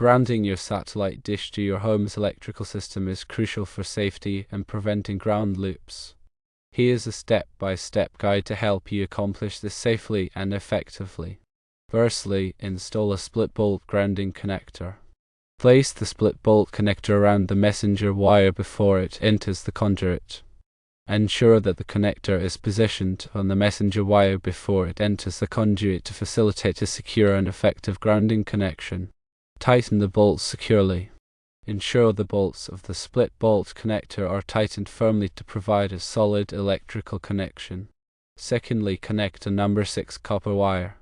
Grounding your satellite dish to your home's electrical system is crucial for safety and preventing ground loops. Here's a step-by-step guide to help you accomplish this safely and effectively. Firstly, install a split-bolt grounding connector. Place the split-bolt connector around the messenger wire before it enters the conduit. Ensure that the connector is positioned on the messenger wire before it enters the conduit to facilitate a secure and effective grounding connection. Tighten the bolts securely. Ensure the bolts of the split-bolt connector are tightened firmly to provide a solid electrical connection. Secondly, connect a number 6 copper wire.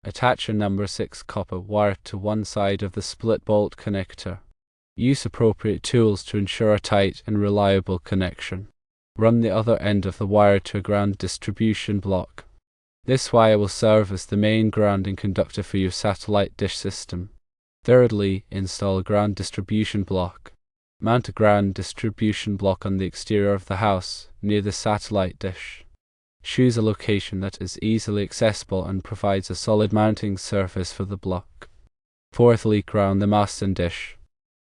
Attach a number 6 copper wire to one side of the split-bolt connector. Use appropriate tools to ensure a tight and reliable connection. Run the other end of the wire to a ground distribution block. This wire will serve as the main grounding conductor for your satellite dish system. Thirdly, install a ground distribution block. Mount a ground distribution block on the exterior of the house, near the satellite dish. Choose a location that is easily accessible and provides a solid mounting surface for the block. Fourthly, ground the mast and dish.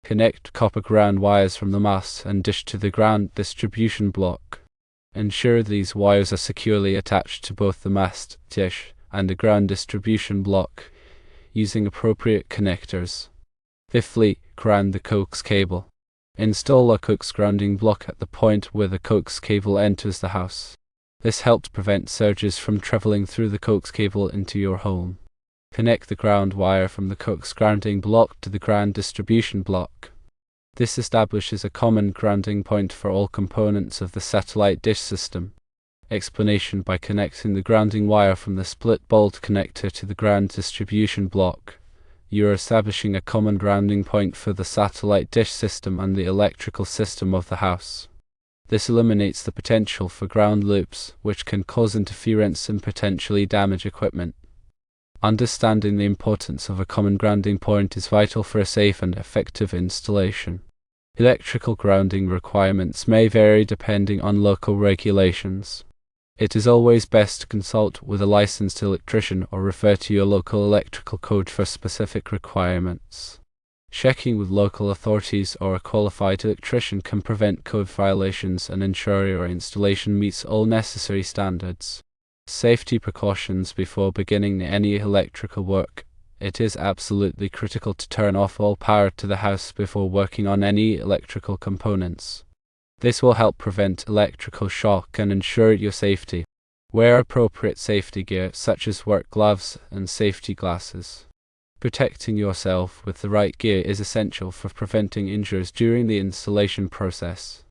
Connect copper ground wires from the mast and dish to the ground distribution block. Ensure these wires are securely attached to both the mast, dish, and the ground distribution block, using appropriate connectors. Fifthly, ground the coax cable. Install a coax grounding block at the point where the coax cable enters the house. This helps prevent surges from traveling through the coax cable into your home. Connect the ground wire from the coax grounding block to the ground distribution block. This establishes a common grounding point for all components of the satellite dish system. Explanation: by connecting the grounding wire from the split-bolt connector to the ground distribution block, you are establishing a common grounding point for the satellite dish system and the electrical system of the house. This eliminates the potential for ground loops, which can cause interference and potentially damage equipment. Understanding the importance of a common grounding point is vital for a safe and effective installation. Electrical grounding requirements may vary depending on local regulations. It is always best to consult with a licensed electrician or refer to your local electrical code for specific requirements. Checking with local authorities or a qualified electrician can prevent code violations and ensure your installation meets all necessary standards. Safety precautions before beginning any electrical work. It is absolutely critical to turn off all power to the house before working on any electrical components. This will help prevent electrical shock and ensure your safety. Wear appropriate safety gear such as work gloves and safety glasses. Protecting yourself with the right gear is essential for preventing injuries during the installation process.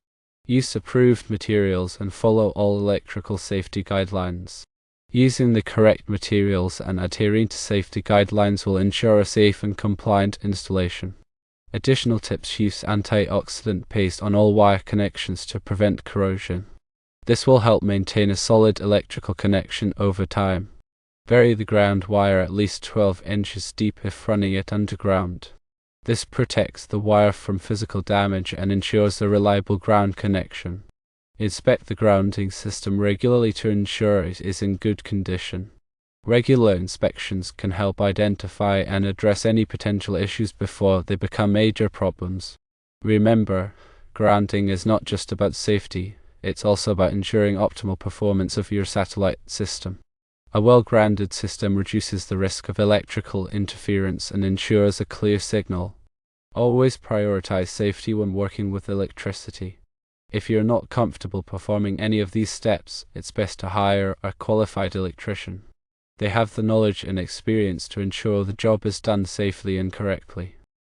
Use approved materials and follow all electrical safety guidelines. Using the correct materials and adhering to safety guidelines will ensure a safe and compliant installation. Additional tips: use antioxidant paste on all wire connections to prevent corrosion. This will help maintain a solid electrical connection over time. Bury the ground wire at least 12 inches deep if running it underground. This protects the wire from physical damage and ensures a reliable ground connection. Inspect the grounding system regularly to ensure it is in good condition. Regular inspections can help identify and address any potential issues before they become major problems. Remember, grounding is not just about safety, it's also about ensuring optimal performance of your satellite system. A well-grounded system reduces the risk of electrical interference and ensures a clear signal. Always prioritize safety when working with electricity. If you're not comfortable performing any of these steps, it's best to hire a qualified electrician. They have the knowledge and experience to ensure the job is done safely and correctly.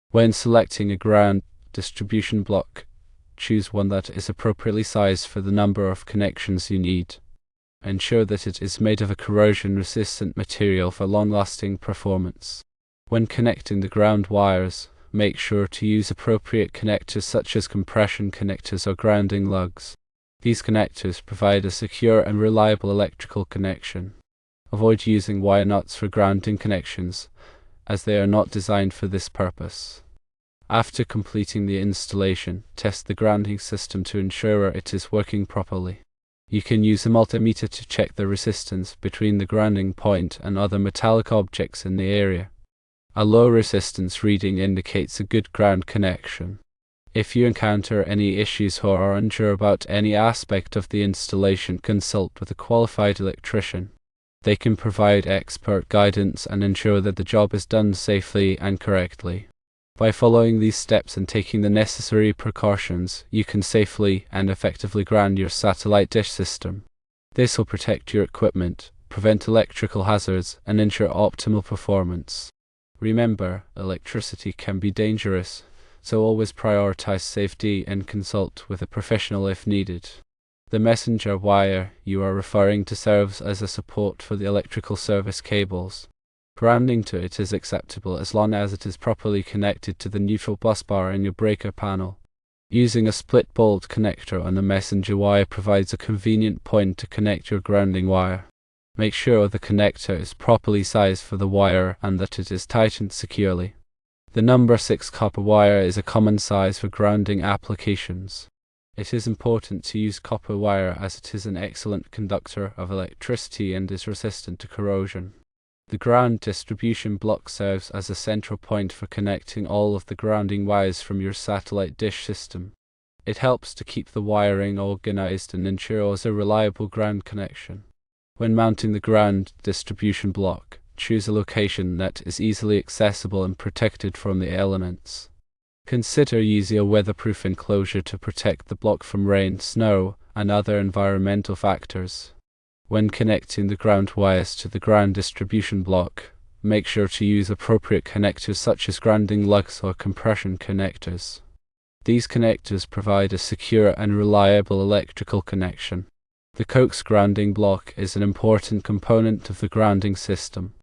When selecting a ground distribution block, choose one that is appropriately sized for the number of connections you need. Ensure that it is made of a corrosion-resistant material for long-lasting performance. When connecting the ground wires, make sure to use appropriate connectors such as compression connectors or grounding lugs. These connectors provide a secure and reliable electrical connection. Avoid using wire nuts for grounding connections, as they are not designed for this purpose. After completing the installation, test the grounding system to ensure it is working properly. You can use a multimeter to check the resistance between the grounding point and other metallic objects in the area. A low resistance reading indicates a good ground connection. If you encounter any issues or are unsure about any aspect of the installation, consult with a qualified electrician. They can provide expert guidance and ensure that the job is done safely and correctly. By following these steps and taking the necessary precautions, you can safely and effectively ground your satellite dish system. This will protect your equipment, prevent electrical hazards, and ensure optimal performance. Remember, electricity can be dangerous, so always prioritize safety and consult with a professional if needed. The messenger wire you are referring to serves as a support for the electrical service cables. Grounding to it is acceptable as long as it is properly connected to the neutral bus bar in your breaker panel. Using a split bolt connector on the messenger wire provides a convenient point to connect your grounding wire. Make sure the connector is properly sized for the wire and that it is tightened securely. The number 6 copper wire is a common size for grounding applications. It is important to use copper wire as it is an excellent conductor of electricity and is resistant to corrosion. The ground distribution block serves as a central point for connecting all of the grounding wires from your satellite dish system. It helps to keep the wiring organized and ensures a reliable ground connection. When mounting the ground distribution block, choose a location that is easily accessible and protected from the elements. Consider using a weatherproof enclosure to protect the block from rain, snow, and other environmental factors. When connecting the ground wires to the ground distribution block, make sure to use appropriate connectors such as grounding lugs or compression connectors. These connectors provide a secure and reliable electrical connection. The coax grounding block is an important component of the grounding system.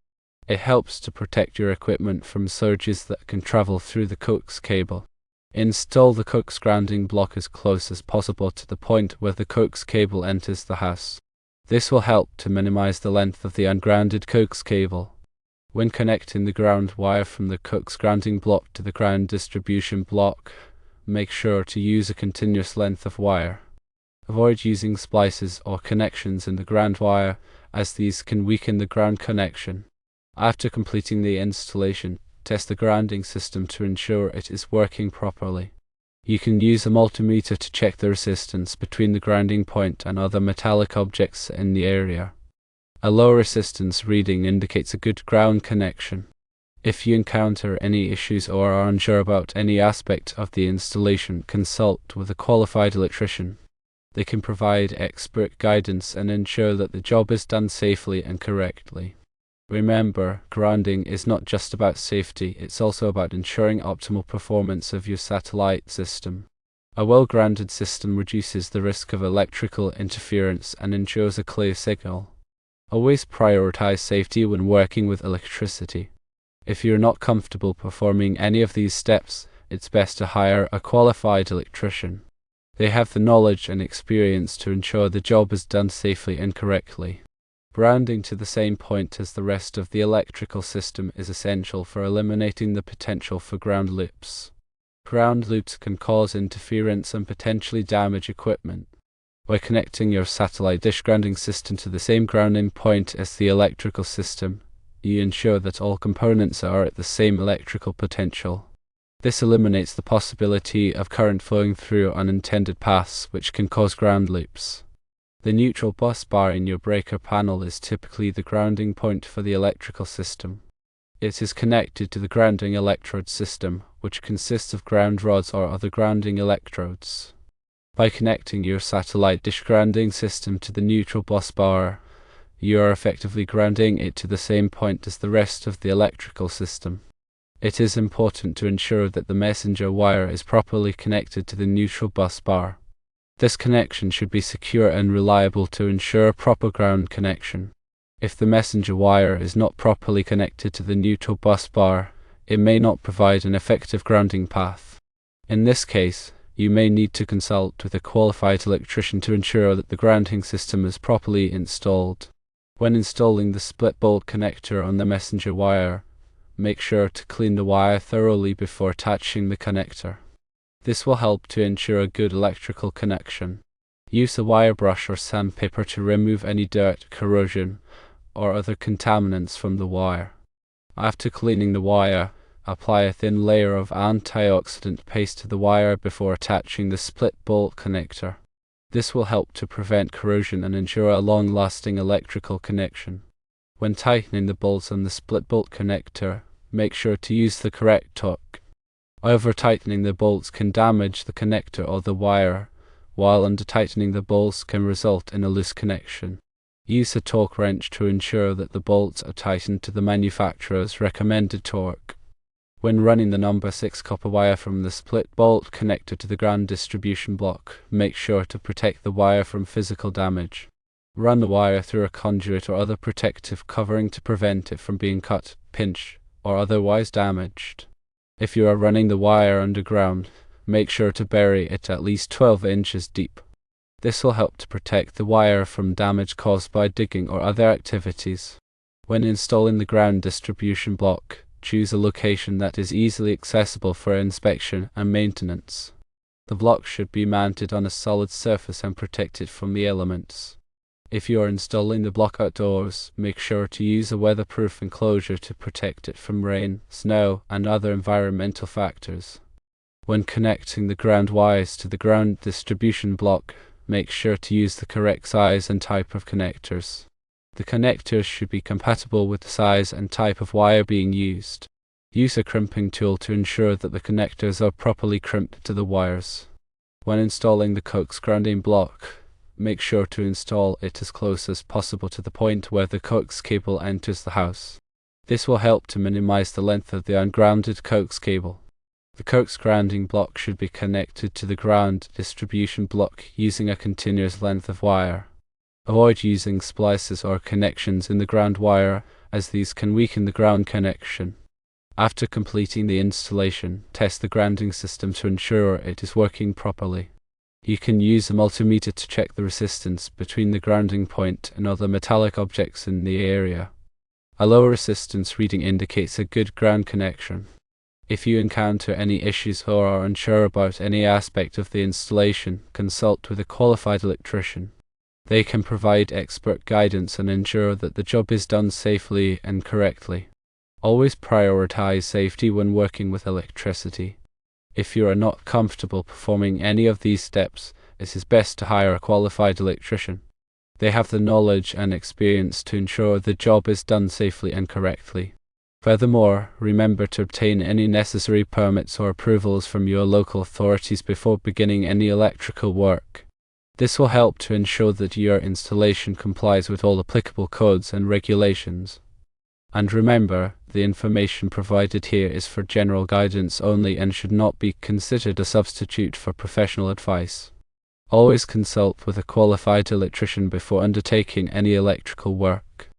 It helps to protect your equipment from surges that can travel through the coax cable. Install the coax grounding block as close as possible to the point where the coax cable enters the house. This will help to minimize the length of the ungrounded coax cable. When connecting the ground wire from the coax grounding block to the ground distribution block, make sure to use a continuous length of wire. Avoid using splices or connections in the ground wire, as these can weaken the ground connection. After completing the installation, test the grounding system to ensure it is working properly. You can use a multimeter to check the resistance between the grounding point and other metallic objects in the area. A low resistance reading indicates a good ground connection. If you encounter any issues or are unsure about any aspect of the installation, consult with a qualified electrician. They can provide expert guidance and ensure that the job is done safely and correctly. Remember, grounding is not just about safety, it's also about ensuring optimal performance of your satellite system. A well-grounded system reduces the risk of electrical interference and ensures a clear signal. Always prioritize safety when working with electricity. If you're not comfortable performing any of these steps, it's best to hire a qualified electrician. They have the knowledge and experience to ensure the job is done safely and correctly. Grounding to the same point as the rest of the electrical system is essential for eliminating the potential for ground loops. Ground loops can cause interference and potentially damage equipment. By connecting your satellite dish grounding system to the same grounding point as the electrical system, you ensure that all components are at the same electrical potential. This eliminates the possibility of current flowing through unintended paths, which can cause ground loops. The neutral bus bar in your breaker panel is typically the grounding point for the electrical system. It is connected to the grounding electrode system, which consists of ground rods or other grounding electrodes. By connecting your satellite dish grounding system to the neutral bus bar, you are effectively grounding it to the same point as the rest of the electrical system. It is important to ensure that the messenger wire is properly connected to the neutral bus bar. This connection should be secure and reliable to ensure a proper ground connection. If the messenger wire is not properly connected to the neutral bus bar, it may not provide an effective grounding path. In this case, you may need to consult with a qualified electrician to ensure that the grounding system is properly installed. When installing the split bolt connector on the messenger wire, make sure to clean the wire thoroughly before attaching the connector. This will help to ensure a good electrical connection. Use a wire brush or sandpaper to remove any dirt, corrosion, or other contaminants from the wire. After cleaning the wire, apply a thin layer of antioxidant paste to the wire before attaching the split bolt connector. This will help to prevent corrosion and ensure a long-lasting electrical connection. When tightening the bolts on the split bolt connector, make sure to use the correct torque. Over-tightening the bolts can damage the connector or the wire, while under-tightening the bolts can result in a loose connection. Use a torque wrench to ensure that the bolts are tightened to the manufacturer's recommended torque. When running the number 6 copper wire from the split bolt connector to the ground distribution block, make sure to protect the wire from physical damage. Run the wire through a conduit or other protective covering to prevent it from being cut, pinched, or otherwise damaged. If you are running the wire underground, make sure to bury it at least 12 inches deep. This will help to protect the wire from damage caused by digging or other activities. When installing the ground distribution block, choose a location that is easily accessible for inspection and maintenance. The block should be mounted on a solid surface and protected from the elements. If you are installing the block outdoors, make sure to use a weatherproof enclosure to protect it from rain, snow, and other environmental factors. When connecting the ground wires to the ground distribution block, make sure to use the correct size and type of connectors. The connectors should be compatible with the size and type of wire being used. Use a crimping tool to ensure that the connectors are properly crimped to the wires. When installing the coax grounding block, make sure to install it as close as possible to the point where the coax cable enters the house. This will help to minimize the length of the ungrounded coax cable. The coax grounding block should be connected to the ground distribution block using a continuous length of wire. Avoid using splices or connections in the ground wire, as these can weaken the ground connection. After completing the installation, test the grounding system to ensure it is working properly. You can use a multimeter to check the resistance between the grounding point and other metallic objects in the area. A low resistance reading indicates a good ground connection. If you encounter any issues or are unsure about any aspect of the installation, consult with a qualified electrician. They can provide expert guidance and ensure that the job is done safely and correctly. Always prioritize safety when working with electricity. If you are not comfortable performing any of these steps, it is best to hire a qualified electrician. They have the knowledge and experience to ensure the job is done safely and correctly. Furthermore, remember to obtain any necessary permits or approvals from your local authorities before beginning any electrical work. This will help to ensure that your installation complies with all applicable codes and regulations. And remember, the information provided here is for general guidance only and should not be considered a substitute for professional advice. Always consult with a qualified electrician before undertaking any electrical work.